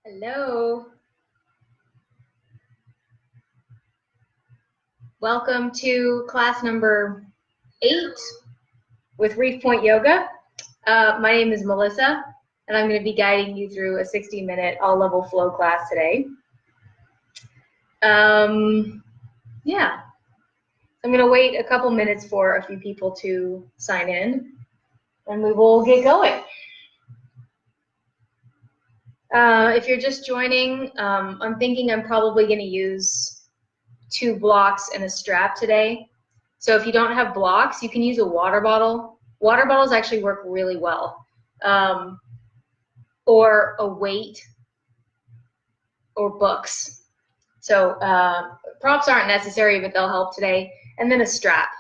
Hello. Welcome to class number 8 with Reef Point Yoga. My name is Melissa, and I'm going to be guiding you through a 60-minute all-level flow class today. I'm going to wait a couple minutes for a few people to sign in, and we will get going. If you're just joining, I'm thinking I'm probably going to use 2 blocks and a strap today. So if you don't have blocks, you can use a water bottle. Water bottles actually work really well. Or a weight or books. So props aren't necessary, but they'll help today. And then a strap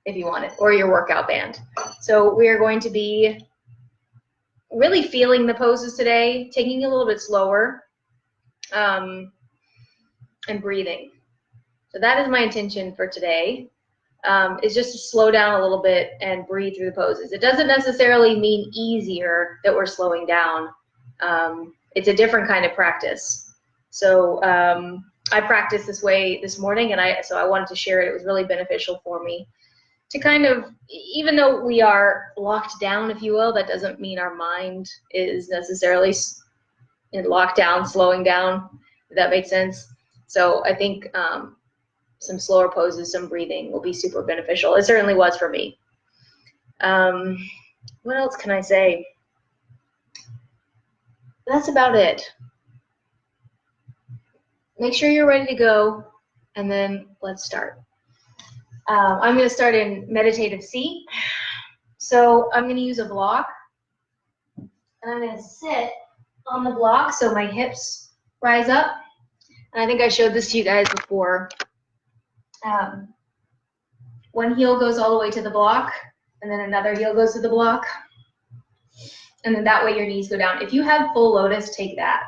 if you want it, or your workout band. So we are going to be really feeling the poses today, taking it a little bit slower, and breathing. So that is my intention for today, is just to slow down a little bit and breathe through the poses. It doesn't necessarily mean easier that we're slowing down. It's a different kind of practice. So I practiced this way this morning, and so I wanted to share it. It was really beneficial for me to kind of, even though we are locked down, if you will, that doesn't mean our mind is necessarily in lockdown, slowing down, if that makes sense. So I think some slower poses, some breathing will be super beneficial. It certainly was for me. What else can I say? That's about it. Make sure you're ready to go, and then let's start. I'm going to start in meditative seat. So I'm going to use a block, and I'm going to sit on the block so my hips rise up. And I think I showed this to you guys before. One heel goes all the way to the block, and then another heel goes to the block. And then that way your knees go down. If you have full lotus, take that.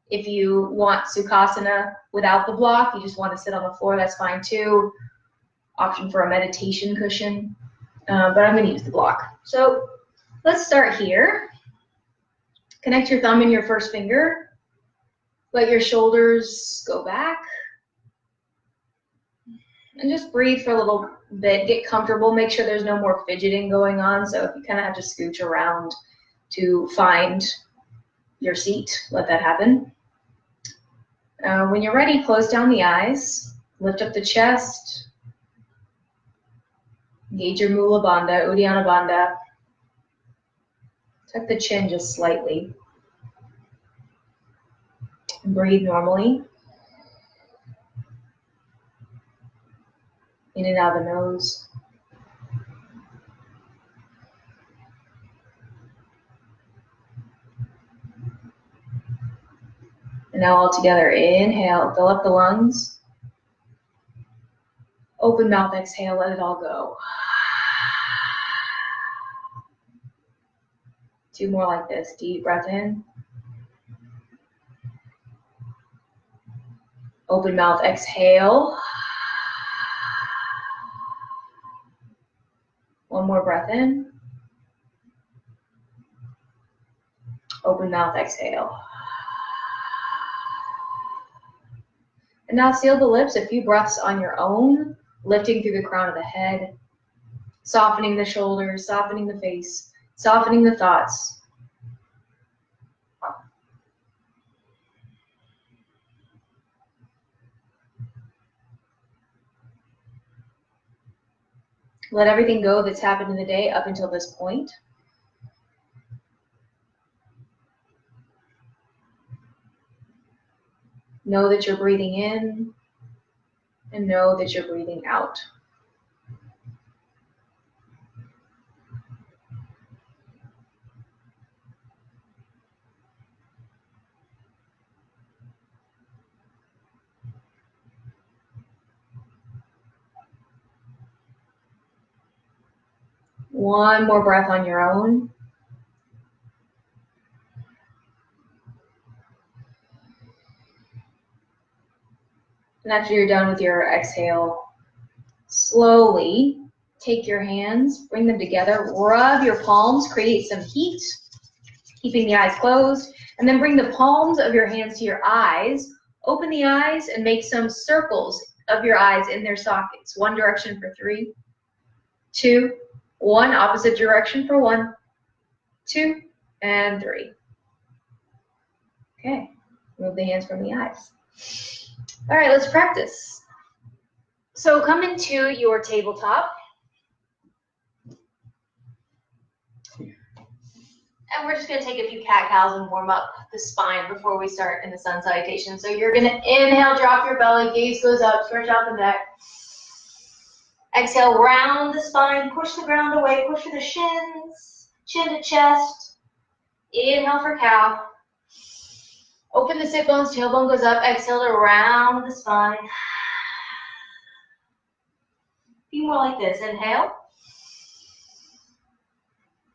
If you want Sukhasana without the block, you just want to sit on the floor, that's fine too. Option for a meditation cushion, but I'm going to use the block. So let's start here. Connect your thumb and your first finger. Let your shoulders go back. And just breathe for a little bit. Get comfortable. Make sure there's no more fidgeting going on. So if you kind of have to scooch around to find your seat, let that happen. When you're ready, close down the eyes. Lift up the chest. Engage your Mula Bandha, Uddiyana Bandha. Tuck the chin just slightly. And breathe normally. In and out of the nose. And now all together, inhale, fill up the lungs. Open mouth, exhale, let it all go. 2 more like this. Deep breath in. Open mouth, exhale. 1 more breath in. Open mouth, exhale. And now seal the lips, a few breaths on your own, lifting through the crown of the head, softening the shoulders, softening the face, softening the thoughts. Let everything go that's happened in the day up until this point. Know that you're breathing in and know that you're breathing out. One more breath on your own. And after you're done with your exhale, slowly take your hands, bring them together, rub your palms, create some heat. keeping the eyes closed. And then bring the palms of your hands to your eyes. Open the eyes and make some circles of your eyes in their sockets. One direction for 3, 2, 1. Opposite direction for 1, 2, and 3. Okay, move the hands from the eyes. All right, let's practice. So come into your tabletop. And we're just going to take a few cat-cows and warm up the spine before we start in the sun salutation. So you're going to inhale, drop your belly, gaze goes up, stretch out the neck. Exhale, round the spine, push the ground away, push to the shins, chin to chest. Inhale for cow. Open the sit bones, tailbone goes up. Exhale to round the spine. Be more like this. Inhale.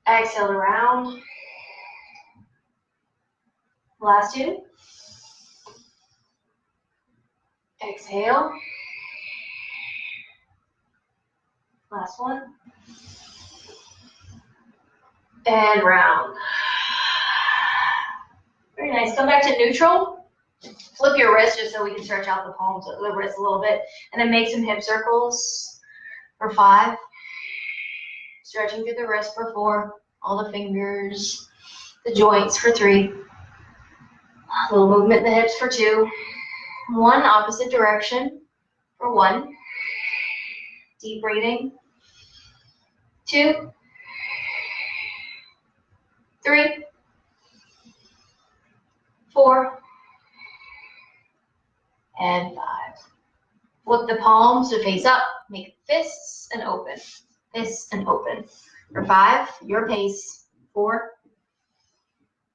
Exhale to round. Last 2. Exhale. Last 1. And round. Very nice. Come back to neutral. Flip your wrist just so we can stretch out the palms of the wrist a little bit. And then make some hip circles for 5. Stretching through the wrist for 4. All the fingers, the joints for 3. A little movement in the hips for 2. 1, opposite direction for 1. Deep breathing. 2, 3, 4, and 5. Flip the palms to face up. Make fists and open. Fists and open. For 5, your pace. 4,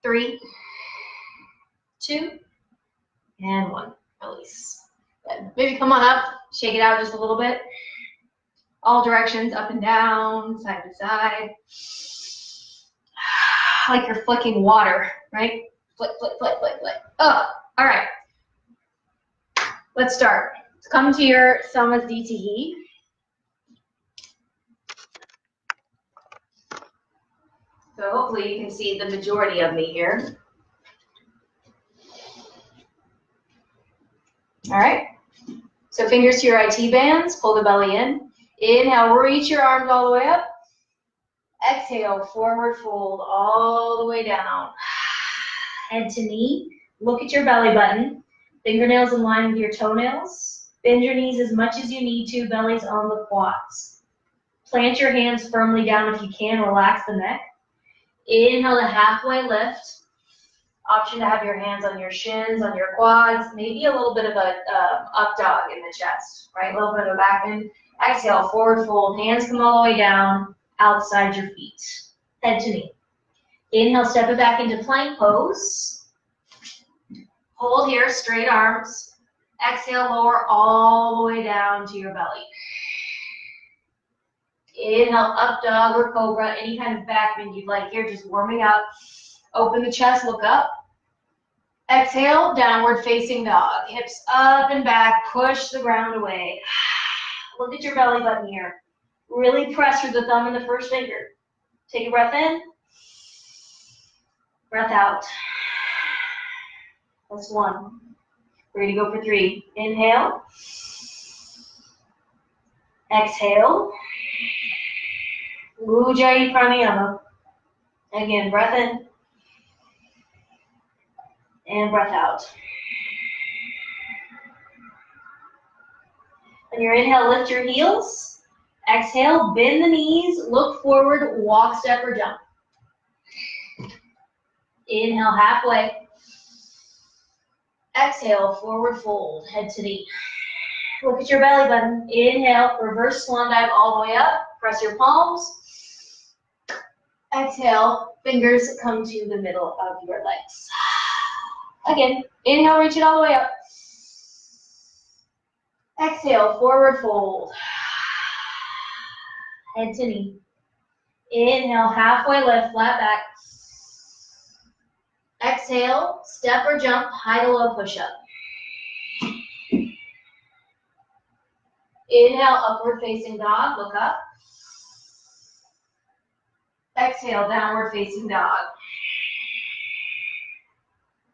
3, 2, and 1. Release. Good. Maybe come on up. Shake it out just a little bit. All directions, up and down, side to side. Like you're flicking water, right? Flick, flick, flick, flick, flick. Oh, all right. Let's start. Come to your Samasthiti. So hopefully you can see the majority of me here. All right. So fingers to your IT bands. Pull the belly in. Inhale, reach your arms all the way up. Exhale, forward fold all the way down. Head to knee. Look at your belly button. Fingernails in line with your toenails. Bend your knees as much as you need to. Belly's on the quads. Plant your hands firmly down if you can. Relax the neck. Inhale to halfway lift. Option to have your hands on your shins, on your quads. Maybe a little bit of a up dog in the chest, right? A little bit of a back bend. Exhale, forward fold. Hands come all the way down, outside your feet. Head to knee. Inhale, step it back into plank pose. Hold here, straight arms. Exhale, lower all the way down to your belly. Inhale, up dog or cobra, any kind of back bend you'd like here, just warming up. Open the chest, look up. Exhale, downward facing dog. Hips up and back, push the ground away. Look at your belly button here. Really press through the thumb and the first finger. Take a breath in. Breath out. That's 1. Ready to go for 3. Inhale. Exhale. Ujjayi pranayama. Again, breath in. And breath out. On your inhale, lift your heels. Exhale, bend the knees, look forward, walk, step, or jump. Inhale, halfway. Exhale, forward fold, head to knee. Look at your belly button. Inhale, reverse swan dive all the way up. Press your palms. Exhale, fingers come to the middle of your legs. Again, inhale, reach it all the way up. Exhale, forward fold. Head to knee. Inhale, halfway lift, flat back. Exhale, step or jump, high to low push-up. Inhale, upward facing dog, look up. Exhale, downward facing dog.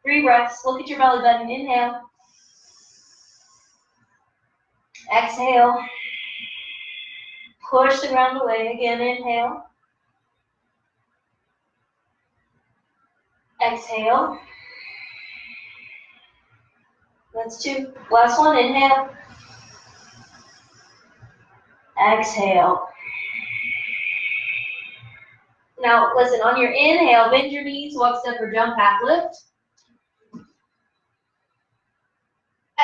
3 breaths. Look at your belly button. Inhale. Exhale. Push the ground away. Again, inhale. Exhale. That's 2. Last one, inhale. Exhale. Now, listen, on your inhale, bend your knees, walk, step, or jump, half lift.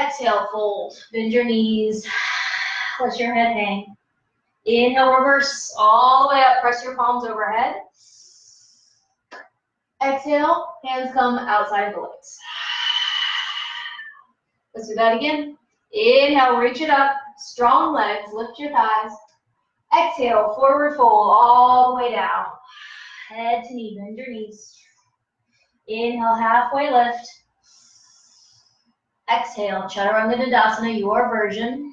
Exhale, fold. Bend your knees. Let your head hang. Inhale, reverse all the way up. Press your palms overhead. Exhale, hands come outside the legs. Let's do that again. Inhale, reach it up. Strong legs, lift your thighs. Exhale, forward fold all the way down. Head to knee, bend your knees. Inhale, halfway lift. Exhale, Chaturanga Dandasana, your version.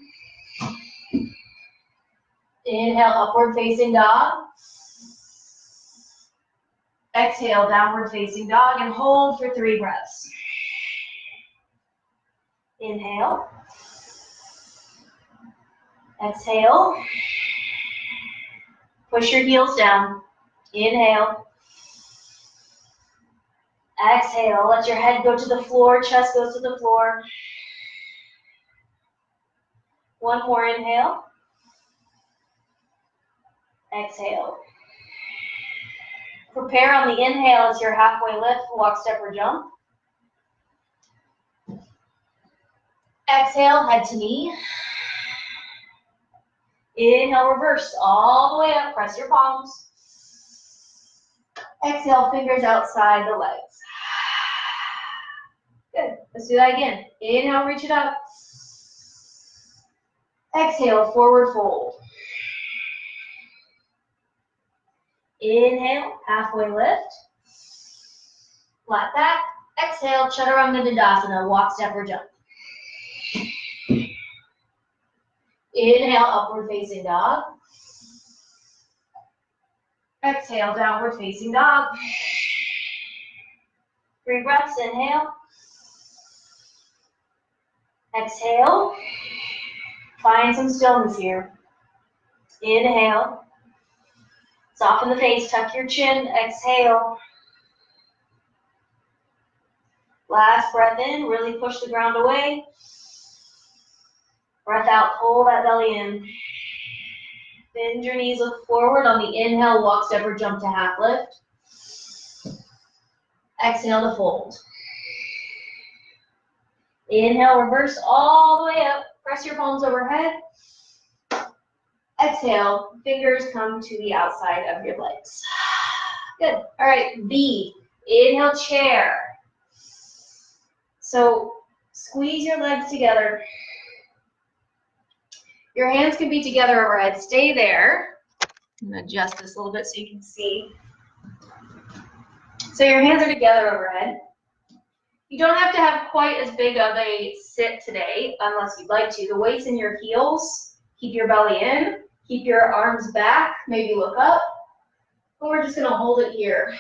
Inhale, upward facing dog. Exhale, downward facing dog, and hold for 3 breaths. Inhale. Exhale. Push your heels down. Inhale. Exhale. Let your head go to the floor, chest goes to the floor. One more inhale. Exhale. Prepare on the inhale as your halfway lift, walk, step, or jump. Exhale, head to knee. Inhale, reverse all the way up, press your palms. Exhale, fingers outside the legs. Good, let's do that again. Inhale, reach it up. Exhale, forward fold. Inhale, halfway lift. Flat back. Exhale, Chaturanga Dandasana, walk, step, or jump. Inhale, upward facing dog. Exhale, downward facing dog. 3 breaths, inhale. Exhale. Find some stillness here. Inhale. Soften the face, tuck your chin, exhale. Last breath in, really push the ground away. Breath out, pull that belly in. Bend your knees, look forward. On the inhale, walk, step, or jump to half lift. Exhale to fold. Inhale, reverse all the way up. Press your palms overhead. Exhale, fingers come to the outside of your legs. Good. All right, B. Inhale, chair. So squeeze your legs together. Your hands can be together overhead. Stay there. I'm going to adjust this a little bit so you can see. So your hands are together overhead. You don't have to have quite as big of a sit today unless you'd like to. The weight's in your heels. Keep your belly in. Keep your arms back. Maybe look up. But we're just going to hold it here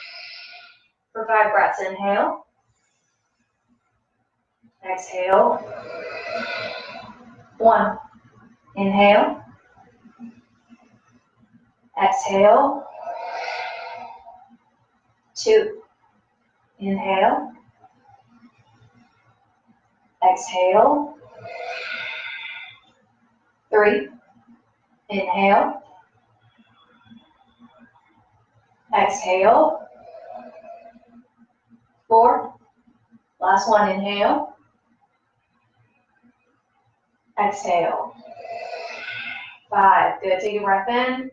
for 5 breaths. Inhale. Exhale. 1. Inhale. Exhale. 2. Inhale. Exhale. 3. Inhale. Exhale. 4. Last one, inhale. Exhale. 5. Good. Take a breath in.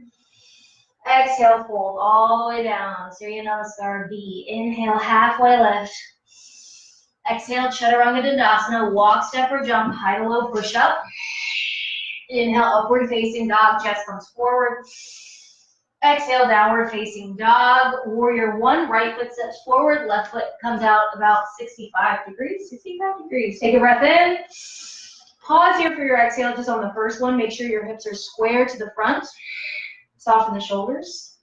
Exhale, fold all the way down. Surya Namaskar B. Inhale, halfway lift. Exhale, Chaturanga Dandasana. Walk, step, or jump. High to low push up. Inhale, upward facing dog. Chest comes forward. Exhale, downward facing dog. Warrior 1. Right foot steps forward. Left foot comes out about 65 degrees. 65 degrees. Take a breath in. Pause here for your exhale just on the first one. Make sure your hips are square to the front. Soften the shoulders.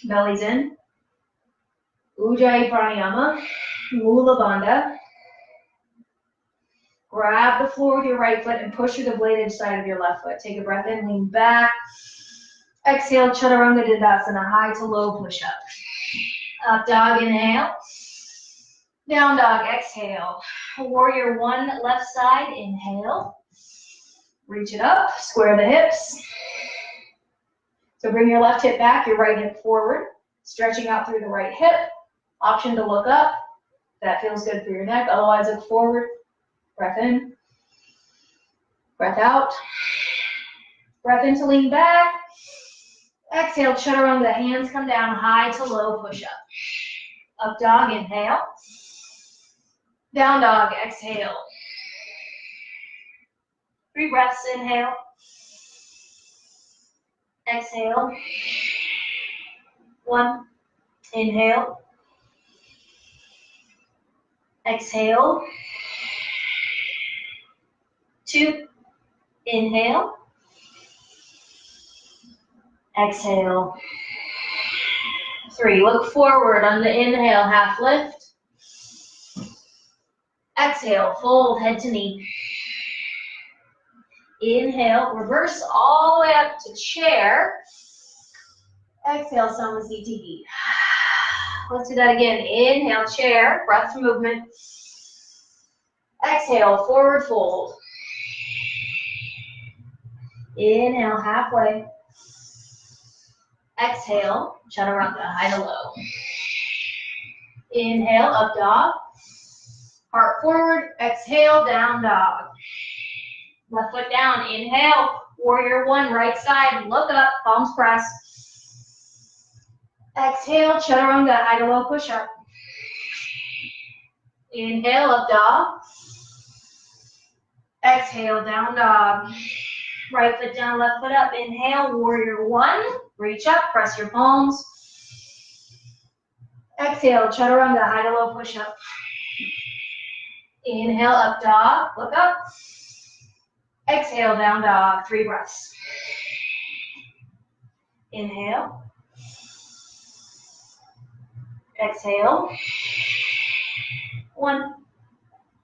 Belly's in. Ujjayi Pranayama. Mula Bandha. Grab the floor with your right foot and push through the bladed side of your left foot. Take a breath in, lean back. Exhale, Chaturanga Dandasana, high to low push-up. Up dog, inhale. Down dog, exhale. Warrior one, left side, inhale. Reach it up, square the hips. So bring your left hip back, your right hip forward, stretching out through the right hip. Option to look up. That feels good for your neck. Otherwise, look forward. Breath in. Breath out. Breath in to lean back. Exhale, Chaturanga, hands come down, high to low push-up. Up dog, inhale. Down dog, exhale. 3 breaths, inhale. Exhale. 1, inhale. Exhale. 2, inhale. Exhale. 3, look forward on the inhale, half lift. Exhale, fold head to knee. Inhale, reverse all the way up to chair. Exhale, Samasthiti. Let's do that again. Inhale, chair, breath to movement. Exhale, forward fold. Inhale, halfway. Exhale, Chaturanga, high to low. Inhale, up dog. Heart forward, exhale, down dog. Left foot down, inhale, warrior one, right side, look up, palms press. Exhale, Chaturanga, high to low push up. Inhale, up dog. Exhale, down dog. Right foot down, left foot up. Inhale, warrior one. Reach up, press your palms. Exhale, Chaturanga, high to low push up. Inhale, up dog, look up. Exhale, down dog, 3 breaths. Inhale. Exhale. 1.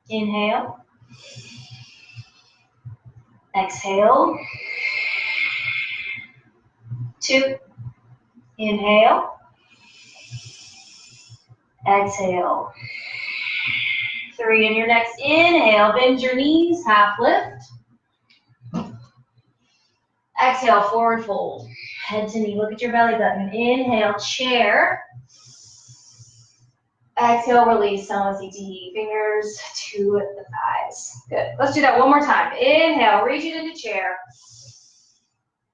Inhale. Exhale. 2. Inhale. Exhale. 3. And your next inhale, bend your knees, half lift. Exhale, forward fold. Head to knee, look at your belly button. Inhale, chair. Exhale, release, Samasthiti. Fingers to the thighs. Good. Let's do that one more time. Inhale, reach it into chair.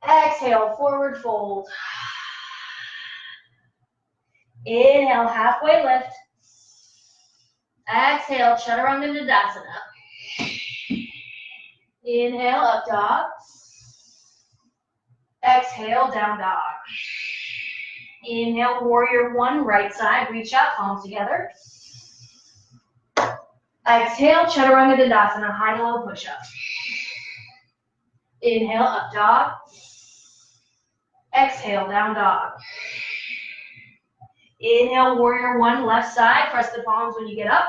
Exhale, forward fold. Inhale, halfway lift. Exhale, Chaturanga Dandasana. Inhale, up dog. Exhale, down dog. Inhale, warrior one, right side, reach out, palms together. Exhale, Chaturanga Dandasana, high to low push up. Inhale, up dog. Exhale, down dog. Inhale, warrior one, left side, press the palms when you get up.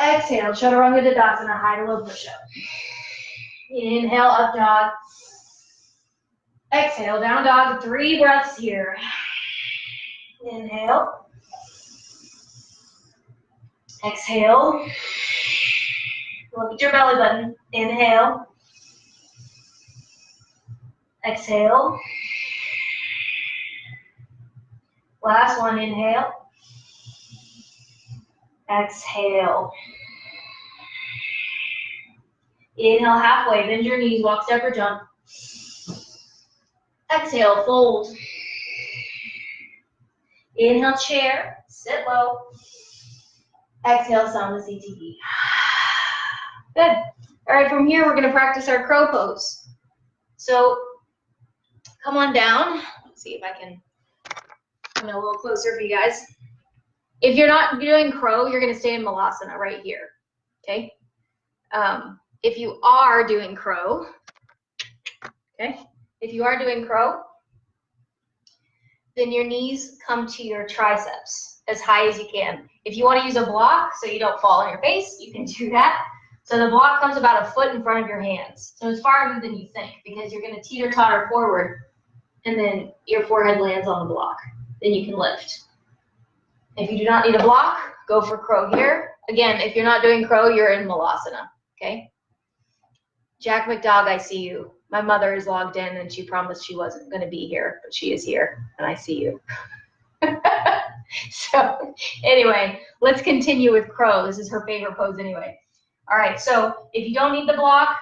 Exhale, Chaturanga Dandasana, high to low push up. Inhale, up dog. Exhale, down dog, 3 breaths here. Inhale. Exhale. Look at your belly button. Inhale. Exhale. Last one, inhale. Exhale. Inhale, halfway, bend your knees, walk, step, or jump. Exhale, fold. Inhale, chair, sit low. Exhale, Samasthiti. Good. All right, from here, we're going to practice our crow pose. So, come on down. Let's see if I can come in a little closer for you guys. If you're not doing crow, you're going to stay in Malasana right here. Okay? If you are doing crow, okay? If you are doing crow, Then your knees come to your triceps as high as you can. If you want to use a block so you don't fall on your face, you can do that. So the block comes about a foot in front of your hands. So it's farther than you think because you're going to teeter-totter forward and then your forehead lands on the block. Then you can lift. If you do not need a block, go for crow here. Again, if you're not doing crow, you're in malasana, okay? Jack McDowell, I see you. My mother is logged in and she promised she wasn't going to be here, but she is here and I see you. So anyway, let's continue with crow. This is her favorite pose anyway. All right, so if you don't need the block,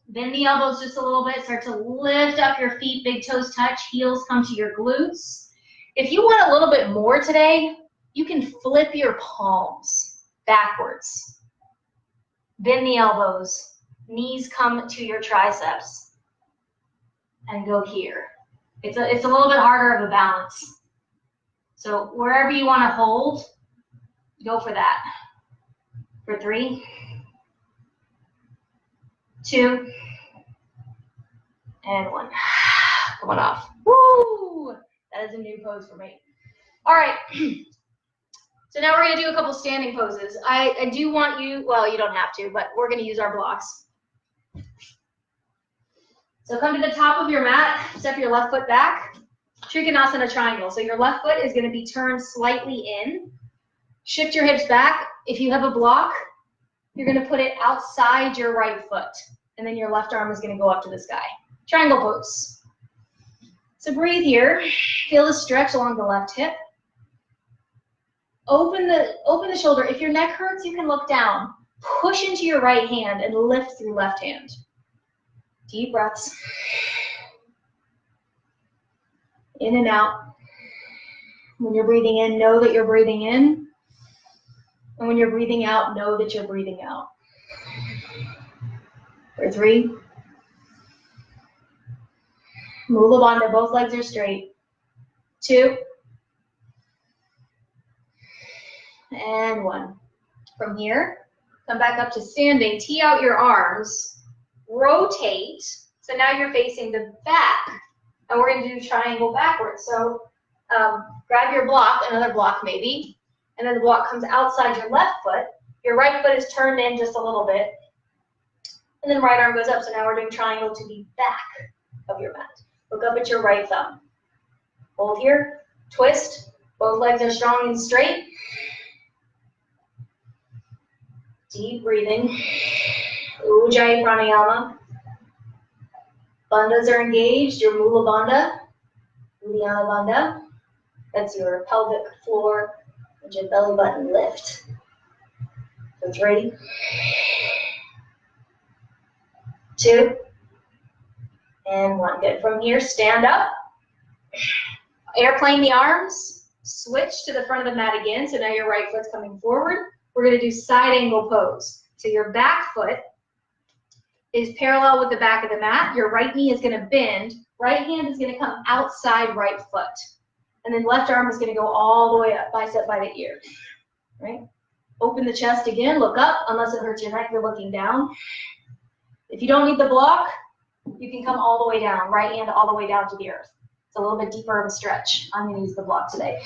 bend the elbows just a little bit. Start to lift up your feet, big toes touch, heels come to your glutes. If you want a little bit more today, you can flip your palms backwards. Bend the elbows, knees come to your triceps, and go here. It's a little bit harder of a balance. So wherever you want to hold, go for that. For 3, 2, and 1. Come on off. Woo! That is a new pose for me. All right. So now we're going to do a couple standing poses. I do want you, well, you don't have to, but we're going to use our blocks. So come to the top of your mat, step your left foot back, Trikonasana triangle. So your left foot is going to be turned slightly in. Shift your hips back. If you have a block, you're going to put it outside your right foot. And then your left arm is going to go up to the sky. Triangle pose. So breathe here. Feel the stretch along the left hip. Open the shoulder. If your neck hurts, you can look down. Push into your right hand and lift through left hand. Deep breaths. In and out. When you're breathing in, know that you're breathing in. And when you're breathing out, know that you're breathing out. For 3. Mula Bandha, both legs are straight. 2. And 1. From here, come back up to standing. Tee out your arms. Rotate. So now you're facing the back. And we're going to do triangle backwards. So grab your block, another block maybe. And then the block comes outside your left foot. Your right foot is turned in just a little bit. And then right arm goes up. So now we're doing triangle to the back of your mat. Look up at your right thumb. Hold here. Twist. Both legs are strong and straight. Deep breathing. Ujjayi pranayama. Bandhas are engaged. Your Mula Bandha. Uddiyana Bandha. That's your pelvic floor and your belly button lift. For 3. 2. And 1. Good. From here, stand up. Airplane the arms. Switch to the front of the mat again. So now your right foot's coming forward. We're going to do side angle pose. So your back foot is parallel with the back of the mat. Your right knee is going to bend. Right hand is going to come outside right foot. And then left arm is going to go all the way up, bicep by the ear. Right? Open the chest again. Look up. Unless it hurts your neck, you're looking down. If you don't need the block, you can come all the way down. Right hand all the way down to the earth. It's a little bit deeper of a stretch. I'm going to use the block today.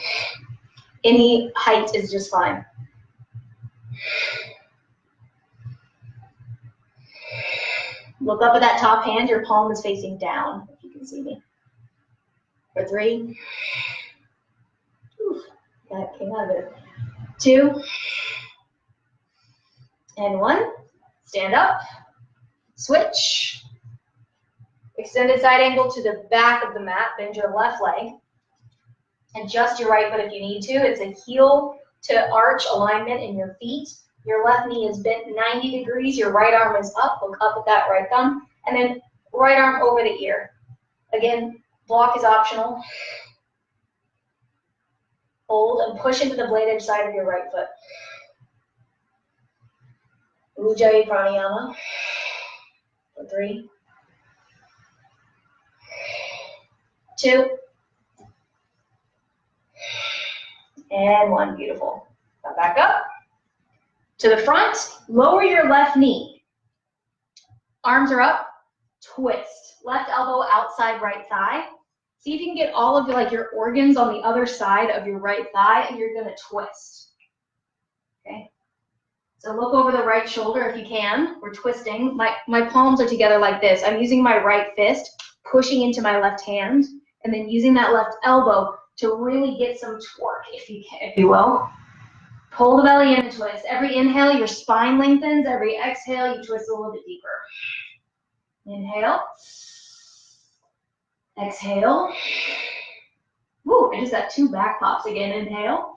Any height is just fine. Look up at that top hand. Your palm is facing down, if you can see me. For 3. That came out of it. 2. And 1. Stand up. Switch. Extended side angle to the back of the mat. Bend your left leg. Adjust your right foot if you need to. It's a heel to arch alignment in your feet. Your left knee is bent 90 degrees. Your right arm is up. Look up at that right thumb. And then right arm over the ear. Again, block is optional. Hold and push into the blade edge side of your right foot. Ujjayi pranayama. For 3. 2. And 1. Beautiful. Come back up. To the front, lower your left knee. Arms are up, twist. Left elbow outside right thigh. See if you can get all of your organs on the other side of your right thigh, and you're gonna twist. Okay. So look over the right shoulder if you can. We're twisting. My palms are together like this. I'm using my right fist, pushing into my left hand, and then using that left elbow to really get some torque, if you will. Pull the belly in and twist. Every inhale, your spine lengthens. Every exhale, you twist a little bit deeper. Inhale. Exhale. Woo, I just got 2 back pops again. Inhale.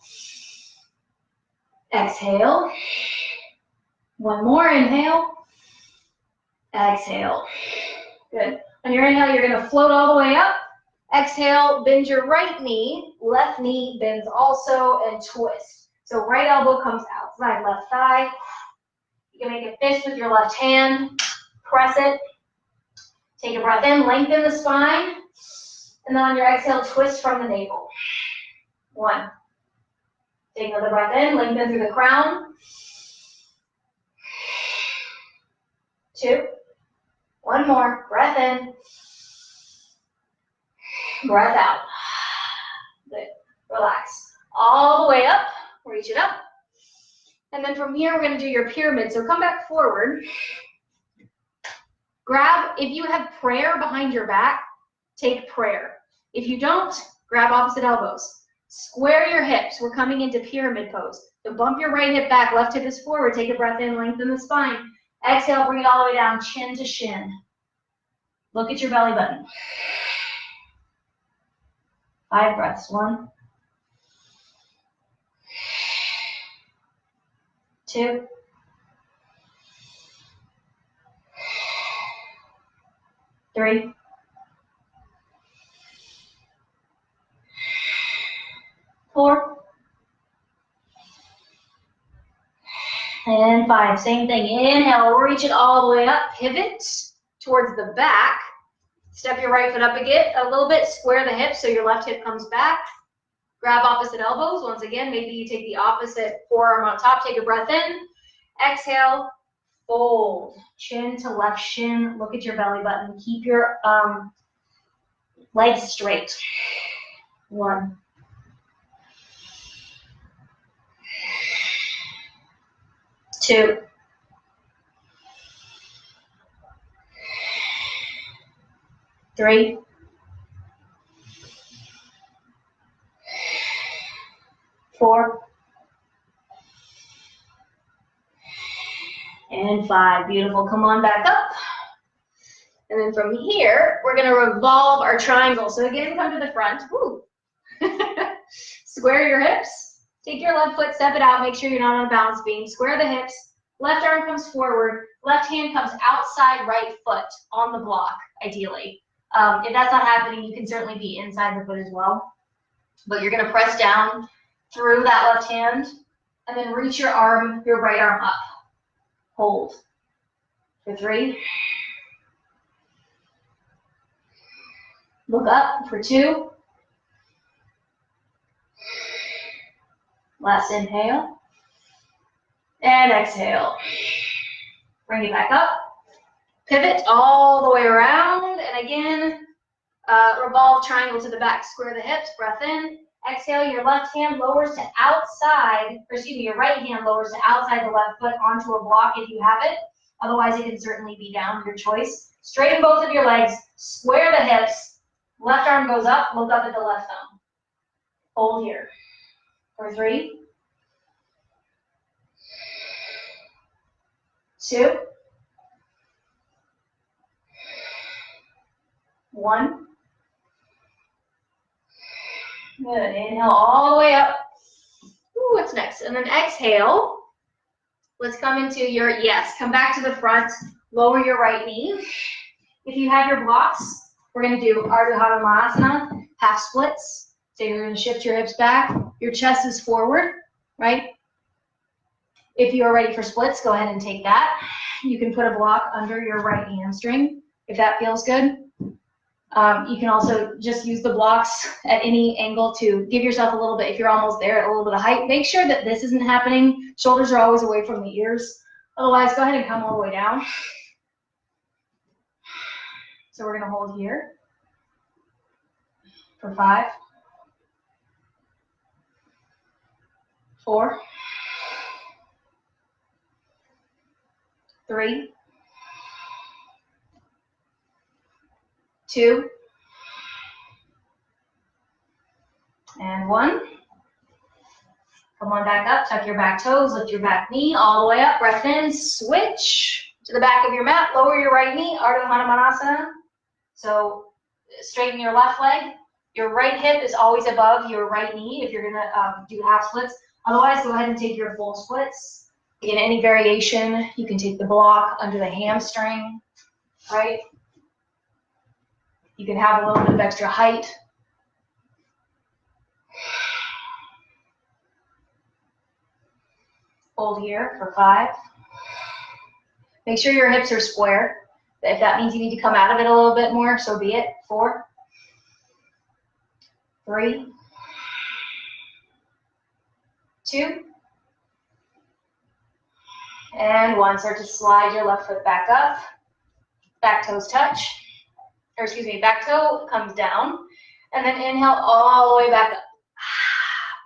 Exhale. 1 more. Inhale. Exhale. Good. On your inhale, you're going to float all the way up. Exhale, bend your right knee. Left knee bends also, and twist. So right elbow comes outside left thigh. You can make a fist with your left hand. Press it. Take a breath in, lengthen the spine. And then on your exhale, twist from the navel. 1. Take another breath in, lengthen through the crown. 2. 1 more. Breath in. Breath out. Good. Relax. All the way up. Reach it up. And then from here, we're going to do your pyramid. So come back forward. Grab, if you have prayer behind your back, take prayer. If you don't, grab opposite elbows. Square your hips. We're coming into pyramid pose. So bump your right hip back, left hip is forward. Take a breath in, lengthen the spine. Exhale, bring it all the way down, chin to shin. Look at your belly button. 5 breaths. 1. 2. 3. 4. And 5. Same thing. Inhale, reach it all the way up. Pivot towards the back. Step your right foot up again, a little bit. Square the hips so your left hip comes back. Grab opposite elbows. Once again, maybe you take the opposite forearm on top. Take a breath in. Exhale. Fold. Chin to left shin. Look at your belly button. Keep your legs straight. 1. 2. 3. 4. And 5. Beautiful. Come on back up. And then from here, we're going to revolve our triangle. So again, come to the front. Woo. Square your hips. Take your left foot, step it out. Make sure you're not on a balance beam. Square the hips. Left arm comes forward. Left hand comes outside right foot on the block, ideally. If that's not happening, you can certainly be inside the foot as well. But you're going to press down through that left hand and then reach your right arm up. Hold for 3. Look up for 2. Last inhale. And exhale. Bring it back up. Pivot all the way around. And again, revolve triangle to the back. Square the hips. Breath in. Exhale. Your left hand lowers to outside, or excuse me, your right hand lowers to outside the left foot onto a block if you have it. Otherwise, it can certainly be down, your choice. Straighten both of your legs. Square the hips. Left arm goes up. Look up at the left thumb. Hold here for 3. 2. 1. Good. Inhale all the way up. Ooh, what's next? And then exhale. Let's come into your, yes, come back to the front. Lower your right knee. If you have your blocks, we're going to do Ardha Hanumanasana, half splits. So you're going to shift your hips back. Your chest is forward, right? If you are ready for splits, go ahead and take that. You can put a block under your right hamstring if that feels good. You can also just use the blocks at any angle to give yourself a little bit, if you're almost there, a little bit of height. Make sure that this isn't happening. Shoulders are always away from the ears. Otherwise, go ahead and come all the way down. So we're going to hold here. for 5, 4, 3, 2, and 1. Come on back up, tuck your back toes, lift your back knee all the way up, breath in, switch to the back of your mat, lower your right knee, Ardha Hanumanasana. So straighten your left leg. Your right hip is always above your right knee if you're gonna do half splits. Otherwise, go ahead and take your full splits. In any variation, you can take the block under the hamstring, right? You can have a little bit of extra height. Hold here for 5. Make sure your hips are square. If that means you need to come out of it a little bit more, so be it. 4, 3, 2, and 1. Start to slide your left foot back up. Back toes touch. Or excuse me, back toe comes down. And then inhale all the way back up.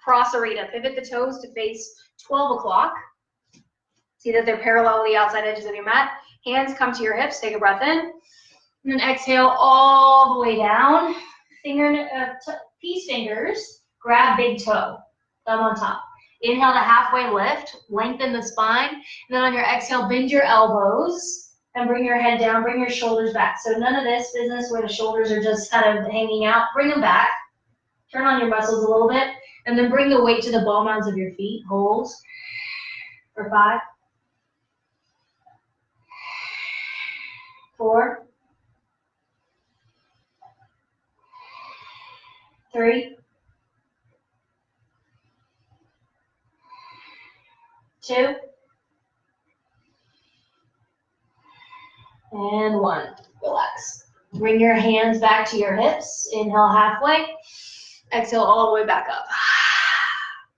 Prasarita. Pivot the toes to face 12 o'clock. See that they're parallel to the outside edges of your mat. Hands come to your hips. Take a breath in. And then exhale all the way down. Peace fingers. Grab big toe. Thumb on top. Inhale to halfway lift. Lengthen the spine. And then on your exhale, bend your elbows. And bring your head down. Bring your shoulders back. So none of this business where the shoulders are just kind of hanging out. Bring them back. Turn on your muscles a little bit. And then bring the weight to the ball mounds of your feet. Hold for 5, 4, 3, 2, and 1. Relax. Bring your hands back to your hips. Inhale halfway. Exhale all the way back up.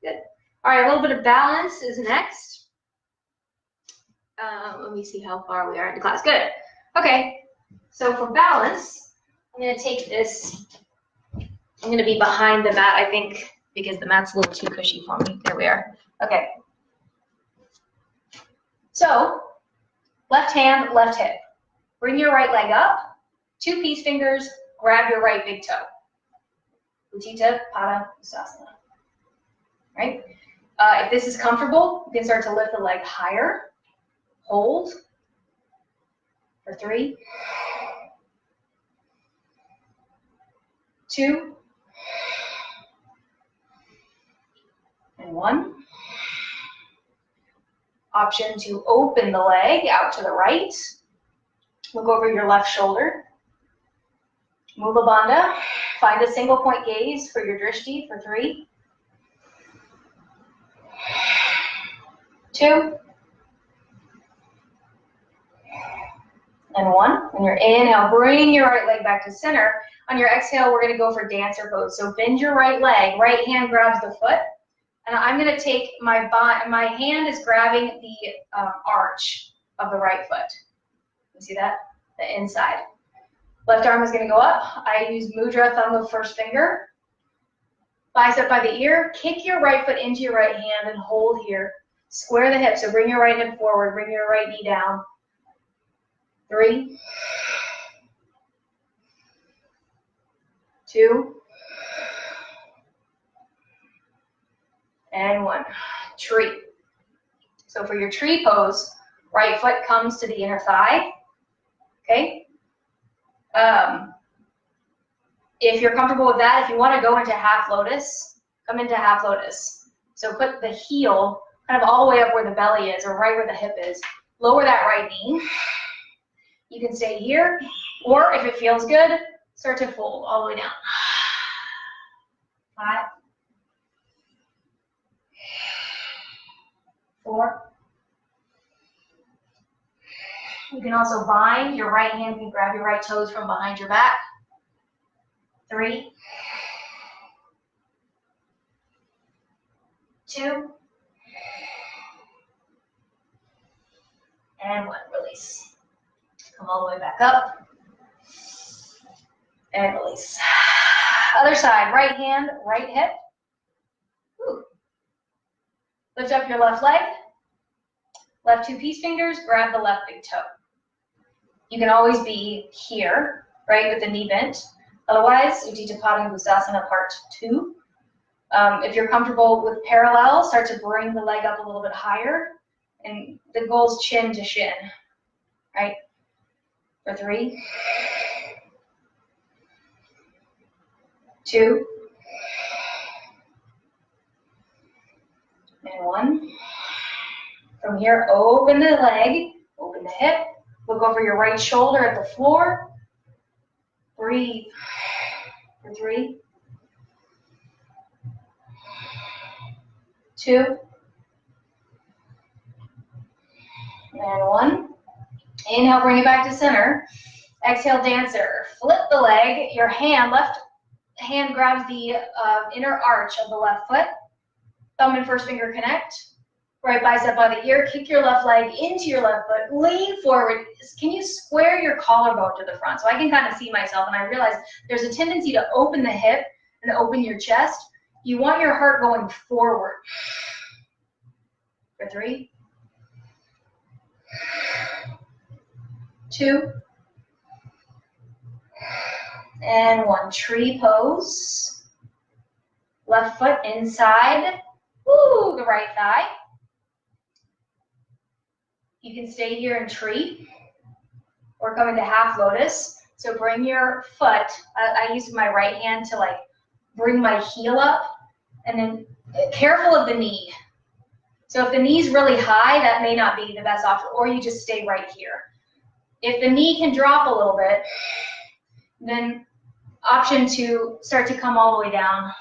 Good. All right, a little bit of balance is next. Let me see how far we are into class. Good. Okay, so for balance, I'm going to take this. I'm going to be behind the mat, I think, because the mat's a little too cushy for me. There we are. Okay. So, left hand, left hip. Bring your right leg up. 2 peace fingers. Grab your right big toe. Utthita Pada Uttanasana. Right? If this is comfortable, you can start to lift the leg higher. Hold for 3, 2, and 1. Option to open the leg out to the right. Look over your left shoulder. Mula Bandha. Find a single point gaze for your drishti for 3, 2, and 1. On your inhale, bring your right leg back to center. On your exhale, we're going to go for dancer pose. So bend your right leg. Right hand grabs the foot. And I'm going to take my hand is grabbing the arch of the right foot. You see that? The inside. Left arm is going to go up. I use mudra, thumb of first finger. Bicep by the ear. Kick your right foot into your right hand and hold here. Square the hip. So bring your right hip forward. Bring your right knee down. 3, 2, and 1. Tree. So for your tree pose, right foot comes to the inner thigh. Okay? If you're comfortable with that, if you want to go into half lotus, come into half lotus. So put the heel kind of all the way up where the belly is or right where the hip is. Lower that right knee. You can stay here, or if it feels good, start to fold all the way down. 5, 4. You can also bind. Your right hand can grab your right toes from behind your back. 3, 2, and 1. Release. Come all the way back up. And release. Other side, right hand, right hip. Ooh. Lift up your left leg. Left two peace fingers, grab the left big toe. You can always be here, right, with the knee bent. Otherwise, Utthita Pada Bhusasana part 2. If you're comfortable with parallel, start to bring the leg up a little bit higher. And the goal is chin to shin, right? For 3, 2, and 1. From here, open the leg, open the hip. Look over your right shoulder at the floor. Breathe for 3, 2, and 1. Inhale, bring it back to center. Exhale, dancer. Flip the leg. Your hand, left hand grabs the inner arch of the left foot. Thumb and first finger connect. Right bicep by the ear. Kick your left leg into your left foot. Lean forward. Can you square your collarbone to the front? So I can kind of see myself, and I realize there's a tendency to open the hip and open your chest. You want your heart going forward. For 3, 2, and 1. Tree pose. Left foot inside. Woo, the right thigh. You can stay here in tree or come into half lotus. So bring your foot, I use my right hand to like bring my heel up, and then careful of the knee. So if the knee's really high, that may not be the best option, or you just stay right here. If the knee can drop a little bit, then option to start to come all the way down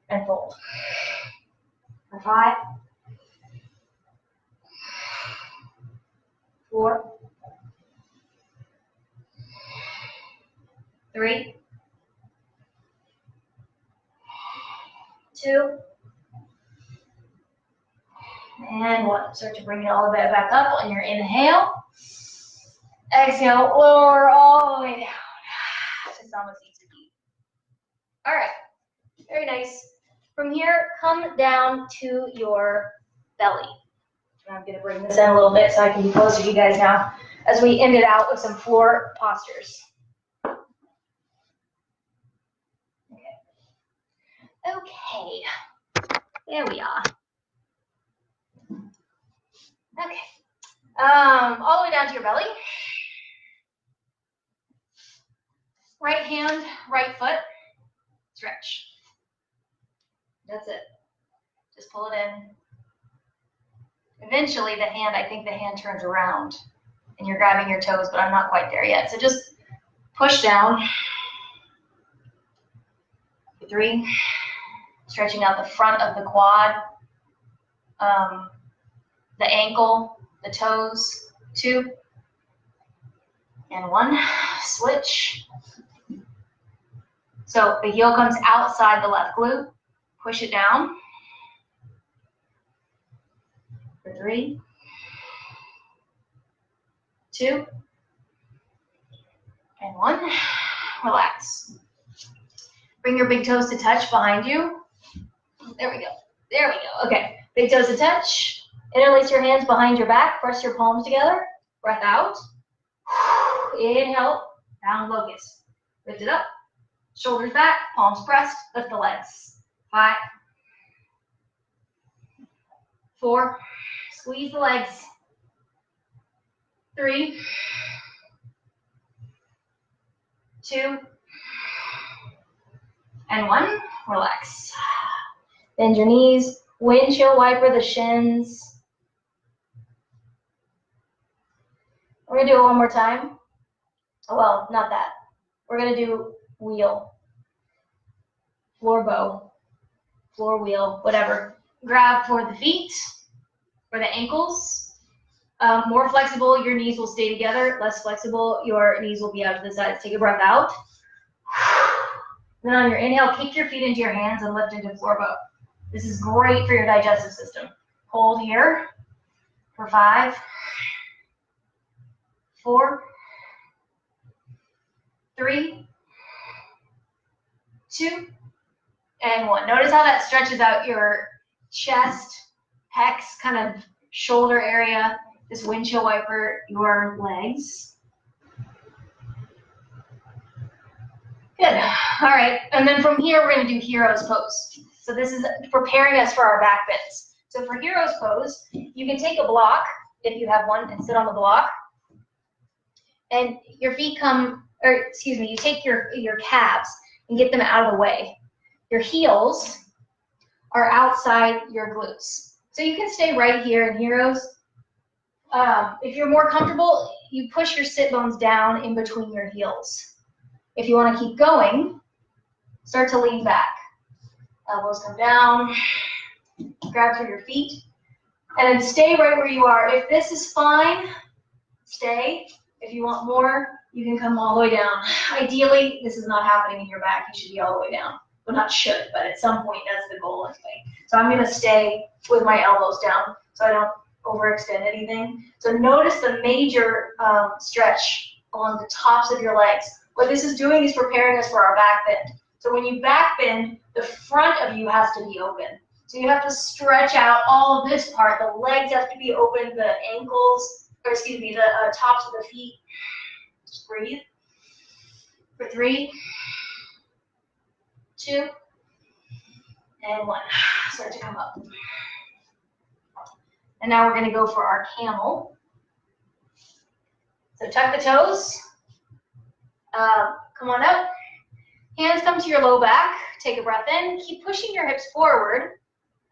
and fold. For 5, 4, 3, 2, and 1. Start to bring it all the way back up on your inhale. Exhale, lower all the way down. This almost needs to be. All right, very nice. From here, come down to your belly. I'm going to bring this in a little bit so I can be closer to you guys now as we end it out with some floor postures. Okay, there we are. Okay, all the way down to your belly. Right hand, right foot, stretch. That's it. Just pull it in. Eventually the hand, I think the hand turns around and you're grabbing your toes, but I'm not quite there yet. So just push down. 3, stretching out the front of the quad, the ankle, the toes. 2, and 1, switch. So the heel comes outside the left glute, push it down. For 3, 2, and 1, relax. Bring your big toes to touch behind you. There we go, there we go. Okay, big toes to touch. Interlace your hands behind your back, press your palms together, breath out. Inhale, down locust. Lift it up, shoulders back, palms pressed, lift the legs. 5, 4, squeeze the legs. 3, 2, and 1, relax. Bend your knees, windshield wiper the shins. We're gonna do it one more time. Well, not that. We're gonna do wheel, floor bow, floor wheel, whatever. Grab for the feet, for the ankles. More flexible, your knees will stay together. Less flexible, your knees will be out to the sides. Take a breath out. Then on your inhale, kick your feet into your hands and lift into floor bow. This is great for your digestive system. Hold here for 5, 4, 3, 2, and 1. Notice how that stretches out your chest, pecs, kind of shoulder area, this windshield wiper, your legs. Good. All right. And then from here, we're going to do hero's pose. So this is preparing us for our back bends. So for hero's pose, you can take a block, if you have one, and sit on the block. And your feet come, or excuse me, you take your calves and get them out of the way. Your heels are outside your glutes. So you can stay right here in heroes. If you're more comfortable, you push your sit bones down in between your heels. If you want to keep going, start to lean back. Elbows come down, grab through your feet, and then stay right where you are. If this is fine, stay. If you want more, you can come all the way down. Ideally, this is not happening in your back. You should be all the way down. Well, not should, but at some point, that's the goal anyway. So I'm going to stay with my elbows down so I don't overextend anything. So notice the major stretch along the tops of your legs. What this is doing is preparing us for our back bend. So when you back bend, the front of you has to be open. So you have to stretch out all of this part. The legs have to be open, the ankles, or excuse me, the tops of the feet. Just breathe. For 3, 2, and 1. Start to come up. And now we're going to go for our camel. So tuck the toes. Come on up. Hands come to your low back. Take a breath in. Keep pushing your hips forward.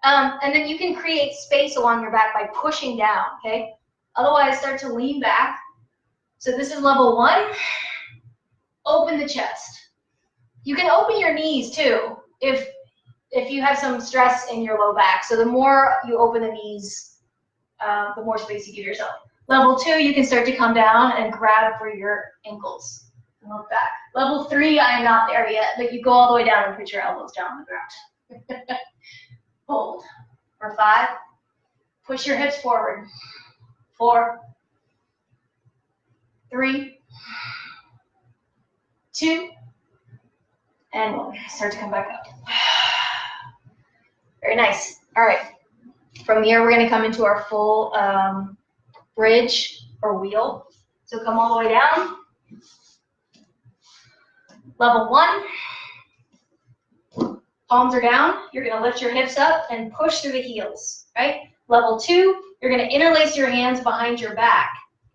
And then you can create space along your back by pushing down, okay? Otherwise, start to lean back. So this is level 1. Open the chest. You can open your knees too if you have some stress in your low back. So the more you open the knees, the more space you give yourself. Level 2, you can start to come down and grab for your ankles. Look back. Level 3, I am not there yet, but you go all the way down and put your elbows down on the ground. Hold. For 5, push your hips forward. 4, 3, 2, and 1. Start to come back up. Very nice. All right. From here, we're going to come into our full bridge or wheel. So come all the way down. Level 1, palms are down. You're going to lift your hips up and push through the heels, right? Level 2, you're going to interlace your hands behind your back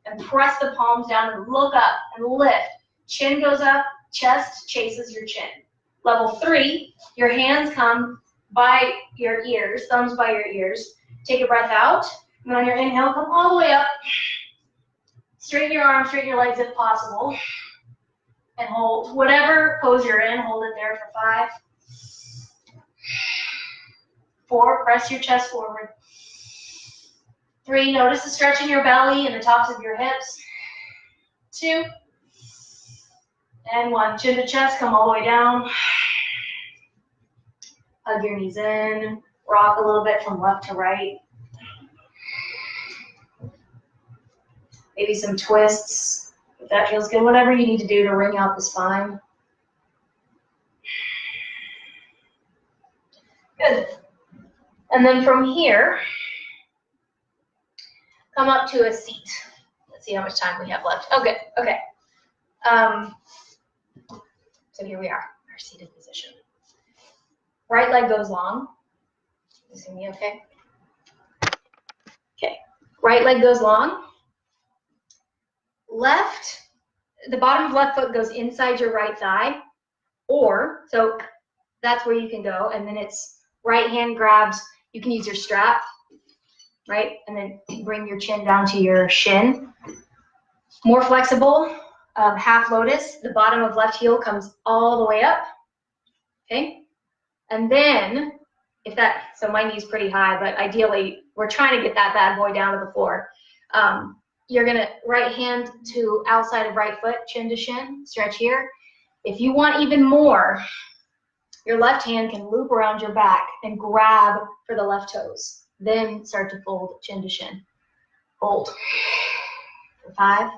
and press the palms down and look up and lift. Chin goes up, chest chases your chin. Level 3, your hands come by your ears, thumbs by your ears. Take a breath out, and on your inhale, come all the way up. Straighten your arms, straighten your legs if possible. And hold. Whatever pose you're in, hold it there for 5. 4, press your chest forward. 3, notice the stretch in your belly and the tops of your hips. 2, and 1. Chin to chest, come all the way down. Hug your knees in. Rock a little bit from left to right. Maybe some twists. If that feels good, whatever you need to do to wring out the spine. Good. And then from here, come up to a seat. Let's see how much time we have left. Oh, good. Okay. So here we are, our seated position. Right leg goes long. You see me okay? Okay. Right leg goes long. Left, the bottom of left foot goes inside your right thigh, or, so that's where you can go, and then it's right hand grabs, you can use your strap, right, and then bring your chin down to your shin. More flexible, half lotus, the bottom of left heel comes all the way up, okay, and then, so my knee's pretty high, but ideally, we're trying to get that bad boy down to the floor. You're going to right hand to outside of right foot, chin to shin, stretch here. If you want even more, your left hand can loop around your back and grab for the left toes. Then start to fold chin to shin. Hold. For 5,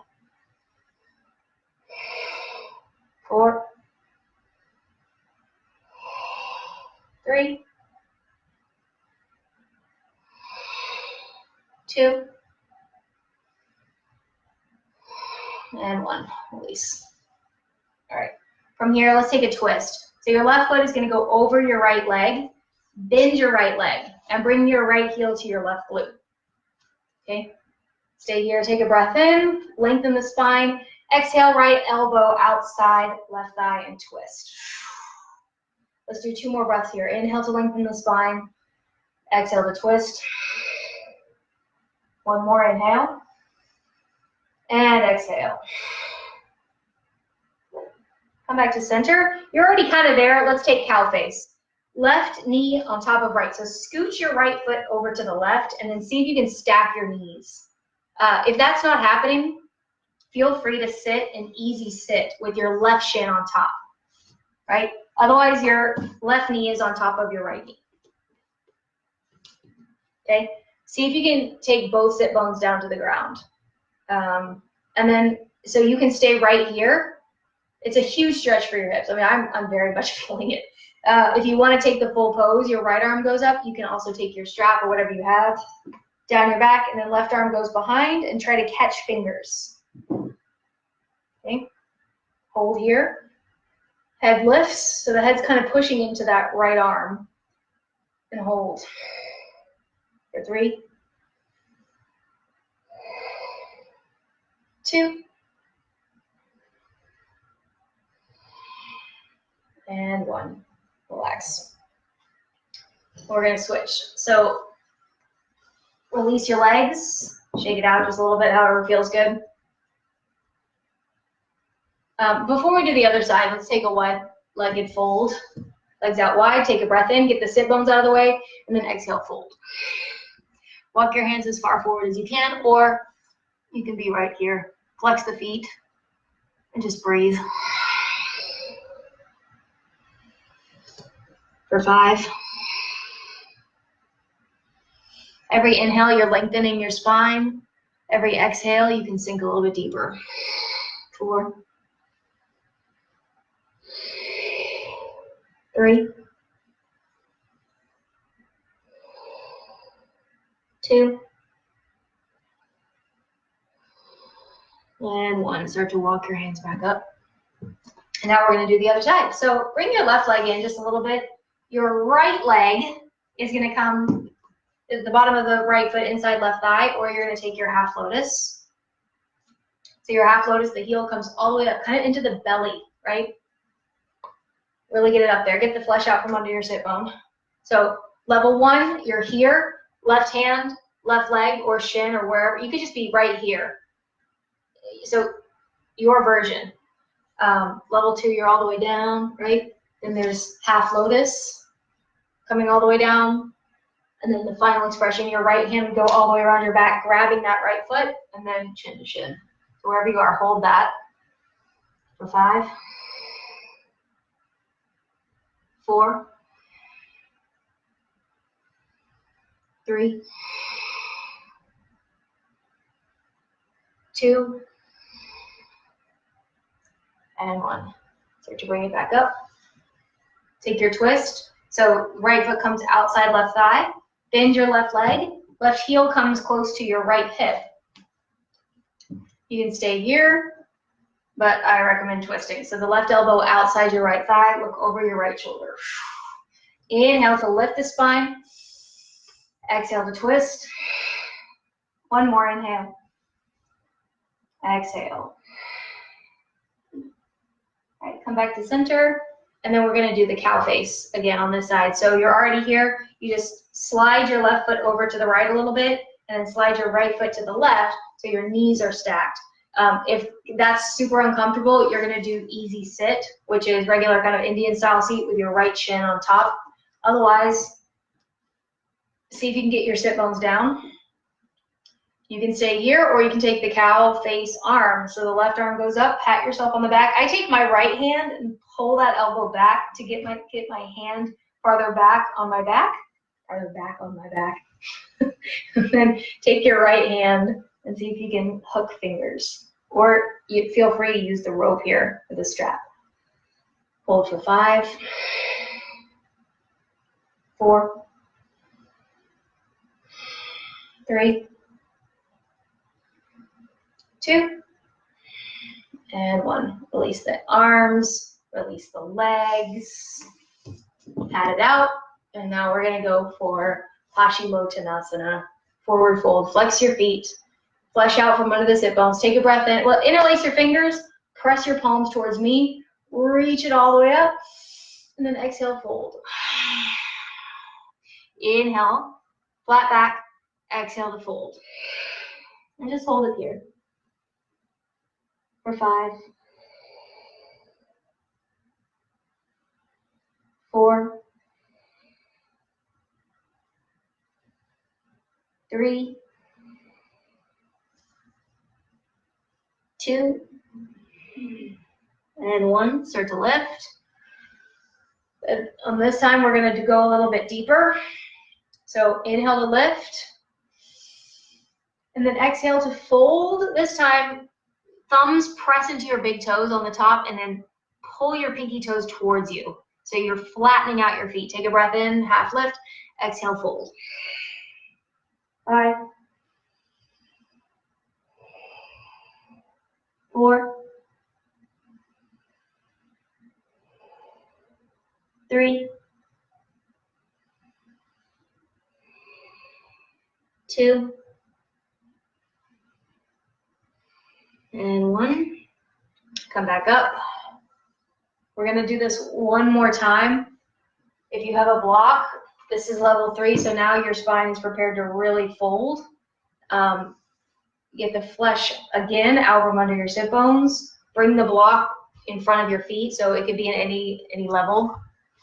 4, 3, 2, and 1. Release. All right. From here, let's take a twist. So your left foot is going to go over your right leg, bend your right leg, and bring your right heel to your left glute. Okay? Stay here. Take a breath in. Lengthen the spine. Exhale, right elbow outside, left thigh, and twist. Let's do 2 more breaths here. Inhale to lengthen the spine. Exhale to twist. 1 more inhale. And exhale. Come back to center. You're already kind of there. Let's take cow face. Left knee on top of right. So scoot your right foot over to the left and then see if you can stack your knees. If that's not happening, feel free to sit an easy sit with your left shin on top, right? Otherwise, your left knee is on top of your right knee. Okay? See if you can take both sit bones down to the ground. And then, so you can stay right here. It's a huge stretch for your hips. I mean, I'm very much feeling it. If you want to take the full pose, your right arm goes up. You can also take your strap or whatever you have down your back, and then left arm goes behind and try to catch fingers. Okay? Hold here. Head lifts, so the head's kind of pushing into that right arm. And hold. For 3, 2, and 1. Relax. We're going to switch. So release your legs. Shake it out just a little bit, however feels good. Before we do the other side, let's take a wide-legged fold. Legs out wide. Take a breath in. Get the sit bones out of the way. And then exhale, fold. Walk your hands as far forward as you can, or you can be right here. Flex the feet and just breathe. For 5. Every inhale, you're lengthening your spine. Every exhale, you can sink a little bit deeper. 4, 3, 2, and 1. Start to walk your hands back up. And now we're going to do the other side. So bring your left leg in just a little bit. Your right leg is going to come at the bottom of the right foot inside left thigh, or you're going to take your half lotus. So your half lotus, the heel comes all the way up, kind of into the belly, right? Really get it up there. Get the flesh out from under your sit bone. So level 1, you're here, left hand, left leg, or shin, or wherever. You could just be right here. So your version. Level 2, you're all the way down, right? Then there's half lotus coming all the way down. And then the final expression, your right hand would go all the way around your back, grabbing that right foot, and then chin to shin. So wherever you are, hold that. For 5, 4, 3, 2, and 1. Start to bring it back up. Take your twist. So right foot comes outside left thigh. Bend your left leg. Left heel comes close to your right hip. You can stay here, but I recommend twisting. So the left elbow outside your right thigh. Look over your right shoulder. Inhale to lift the spine. Exhale to twist. 1 more inhale. Exhale. All right, come back to center. And then we're going to do the cow face again on this side. So you're already here. You just slide your left foot over to the right a little bit, and then slide your right foot to the left so your knees are stacked. If that's super uncomfortable, you're going to do easy sit, which is regular kind of Indian style seat with your right shin on top. Otherwise, see if you can get your sit bones down. You can stay here, or you can take the cow face arm. So the left arm goes up, pat yourself on the back. I take my right hand and pull that elbow back to get my hand farther back on my back. And then take your right hand and see if you can hook fingers. Or you feel free to use the rope here for the strap. Hold for 5, 4, 3, 2, and 1. Release the arms, release the legs, pat it out, and now we're going to go for Paschimottanasana, forward fold. Flex your feet, flesh out from under the sit bones. Take a breath in. Well, interlace your fingers, press your palms towards me, reach it all the way up, and then exhale, fold. Inhale, flat back, exhale to fold. And just hold it here for 5, 4, 3, 2, and 1. Start to lift. On this time, we're going to go a little bit deeper. So inhale to lift. And then exhale to fold. This time, thumbs press into your big toes on the top and then pull your pinky toes towards you. So you're flattening out your feet. Take a breath in, half lift, exhale, fold. 5, 4, 3, 2, and 1. Come back up. We're going to do this one more time. If you have a block, this is level 3, so now your spine is prepared to really fold. Get the flesh again out from under your sit bones. Bring the block in front of your feet, so it could be in any level.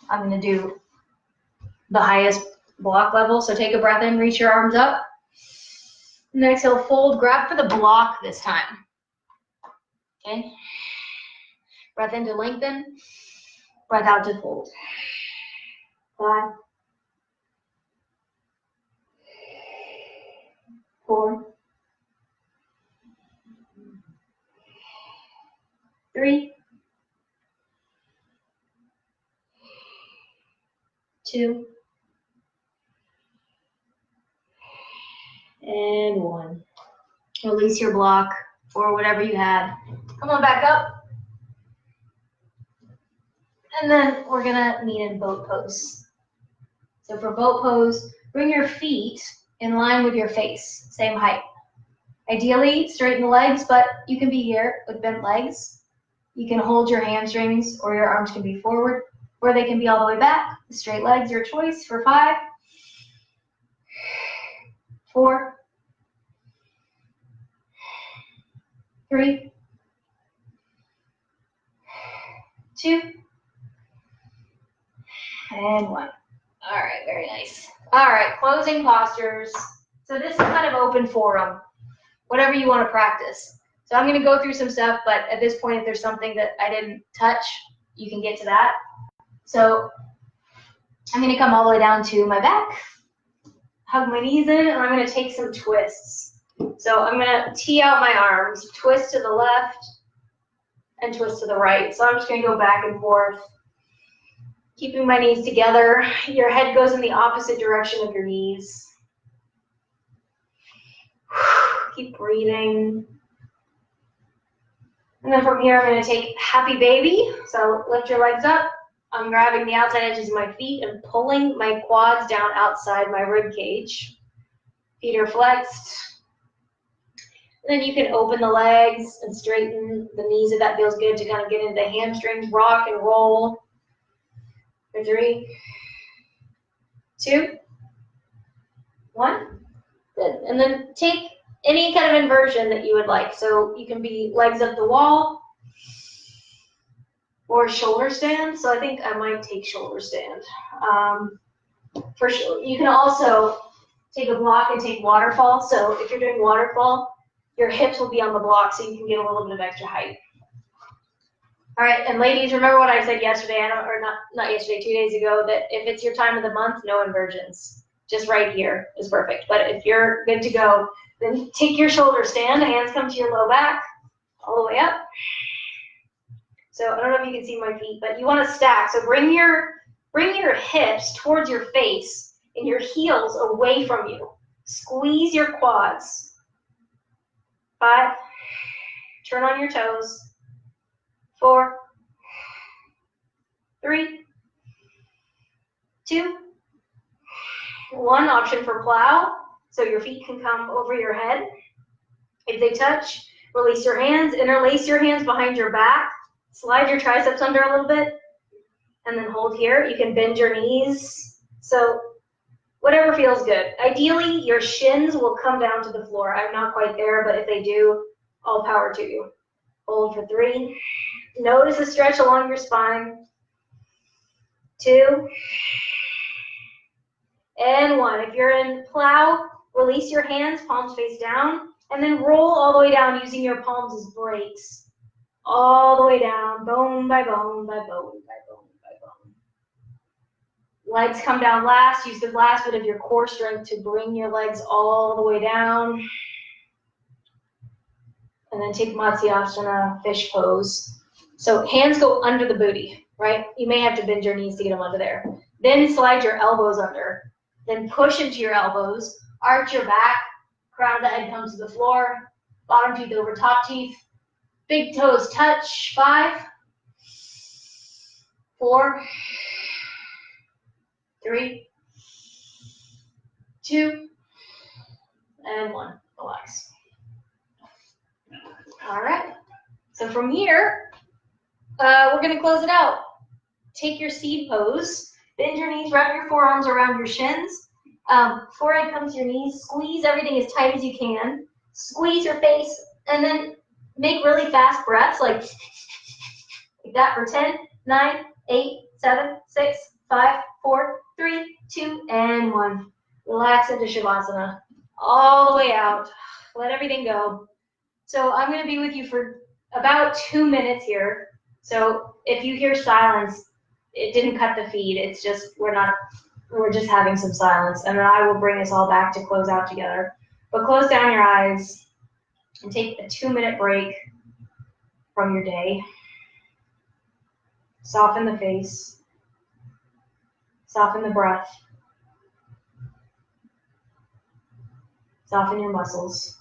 I'm going to do the highest block level. So take a breath in, reach your arms up. And exhale, fold. Grab for the block this time. Okay? Breath in to lengthen. Breath out to fold. 5, 4, 3, 2, and 1. Release your block or whatever you had. Come on back up. And then we're gonna meet in boat pose. So for boat pose, bring your feet in line with your face, same height. Ideally, straighten the legs, but you can be here with bent legs. You can hold your hamstrings or your arms can be forward, or they can be all the way back. The straight legs, your choice for 5, 4, 3, 2, and 1. All right, very nice. All right, closing postures. So this is kind of open forum, whatever you want to practice. So I'm going to go through some stuff, but at this point, if there's something that I didn't touch, you can get to that. So I'm going to come all the way down to my back, hug my knees in, and I'm going to take some twists. So I'm going to tee out my arms, twist to the left, and twist to the right. So I'm just going to go back and forth, keeping my knees together. Your head goes in the opposite direction of your knees. Keep breathing. And then from here, I'm going to take happy baby. So lift your legs up. I'm grabbing the outside edges of my feet and pulling my quads down outside my rib cage. Feet are flexed. And then you can open the legs and straighten the knees if that feels good to kind of get into the hamstrings, rock and roll. For 3, 2, 1. Good. And then take any kind of inversion that you would like. So you can be legs up the wall or shoulder stand. So I think I might take shoulder stand. For sure. You can also take a block and take waterfall. So if you're doing waterfall, your hips will be on the block so you can get a little bit of extra height. All right, and ladies, remember what I said yesterday, or not yesterday, 2 days ago, that if it's your time of the month, no inversions. Just right here is perfect. But if you're good to go, then take your shoulder stand, hands come to your low back, all the way up. So I don't know if you can see my feet, but you want to stack. So bring your Bring your hips towards your face and your heels away from you. Squeeze your quads. 5. Turn on your toes. 4. 3. 2. 1. Option for plow, so your feet can come over your head. If they touch, release your hands, interlace your hands behind your back, slide your triceps under a little bit, and then hold here. You can bend your knees, so whatever feels good. Ideally, your shins will come down to the floor. I'm not quite there, but if they do, all power to you. Hold for 3. Notice the stretch along your spine. 2. And 1. If you're in plow, release your hands, palms face down, and then roll all the way down using your palms as brakes. All the way down, bone by bone by bone by bone by bone. Legs come down last. Use the last bit of your core strength to bring your legs all the way down. And then take Matsyasana, fish pose. So hands go under the booty, right? You may have to bend your knees to get them under there. Then slide your elbows under. Then push into your elbows, arch your back, crown of the head comes to the floor, bottom teeth over top teeth, big toes touch. 5, 4, 3, 2, and 1. Relax. All right. So from here, we're going to close it out. Take your seed pose. Bend your knees, wrap your forearms around your shins. Forehead comes to your knees. Squeeze everything as tight as you can. Squeeze your face, and then make really fast breaths, like that for 10, 9, 8, 7, 6, 5, 4, 3, 2, and 1. Relax into Shavasana. All the way out. Let everything go. So I'm going to be with you for about 2 minutes here. So if you hear silence, it didn't cut the feed. It's just we're just having some silence, and then I will bring us all back to close out together. But close down your eyes and take a 2-minute break from your day. Soften the face. Soften the breath. Soften your muscles.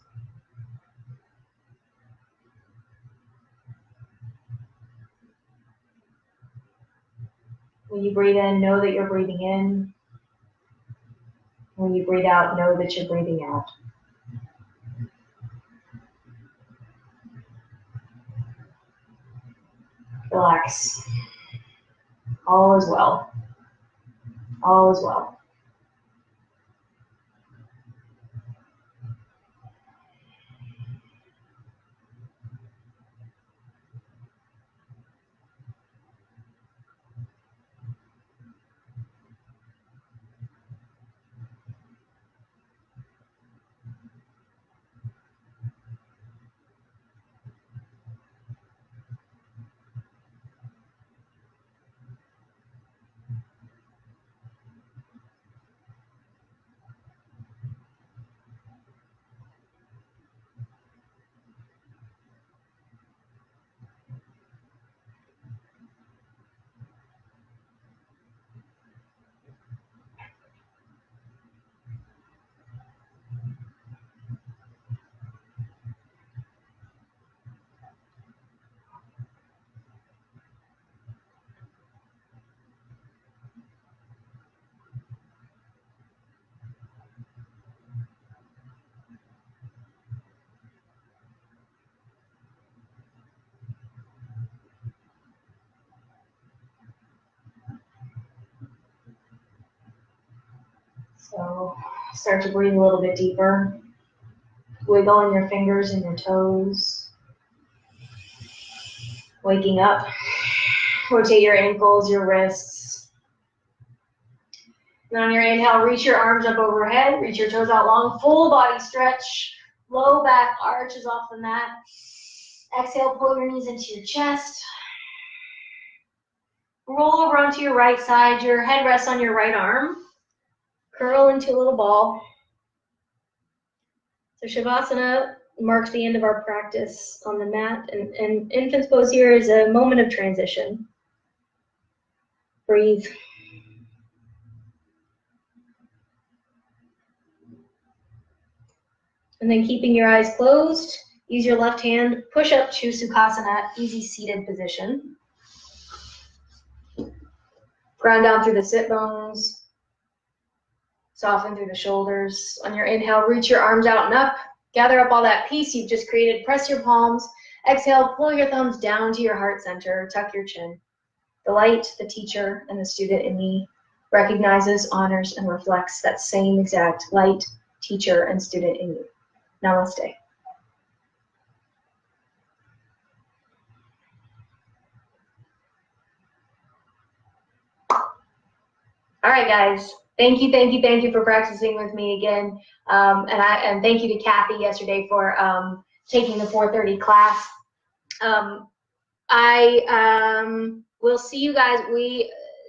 When you breathe in, know that you're breathing in. When you breathe out, know that you're breathing out. Relax. All is well. All is well. So start to breathe a little bit deeper. Wiggling your fingers and your toes. Waking up. Rotate your ankles, your wrists. And on your inhale, reach your arms up overhead. Reach your toes out long. Full body stretch. Low back arches off the mat. Exhale, pull your knees into your chest. Roll over onto your right side. Your head rests on your right arm. Curl into a little ball. So Shavasana marks the end of our practice on the mat. And infant's pose here is a moment of transition. Breathe. And then keeping your eyes closed, use your left hand, push up to Sukhasana, easy seated position. Ground down through the sit bones. Soften through the shoulders. On your inhale, reach your arms out and up. Gather up all that peace you've just created. Press your palms. Exhale, pull your thumbs down to your heart center. Tuck your chin. The light, the teacher, and the student in me recognizes, honors, and reflects that same exact light, teacher, and student in you. Namaste. All right, guys. Thank you for practicing with me again. And thank you to Kathy yesterday for taking the 4:30 class. I will see you guys.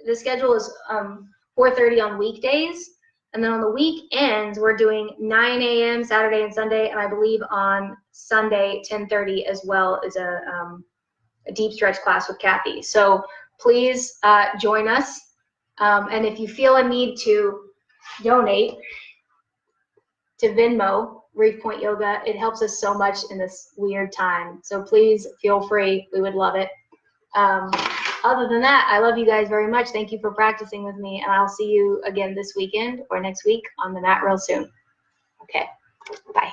The schedule is 4:30 on weekdays, and then on the weekends we're doing 9 a.m. Saturday and Sunday, and I believe on Sunday 10:30 as well is a deep stretch class with Kathy. So please join us. And if you feel a need to donate to Venmo, Reef Point Yoga, it helps us so much in this weird time. So please feel free. We would love it. Other than that, I love you guys very much. Thank you for practicing with me. And I'll see you again this weekend or next week on the mat real soon. Okay. Bye.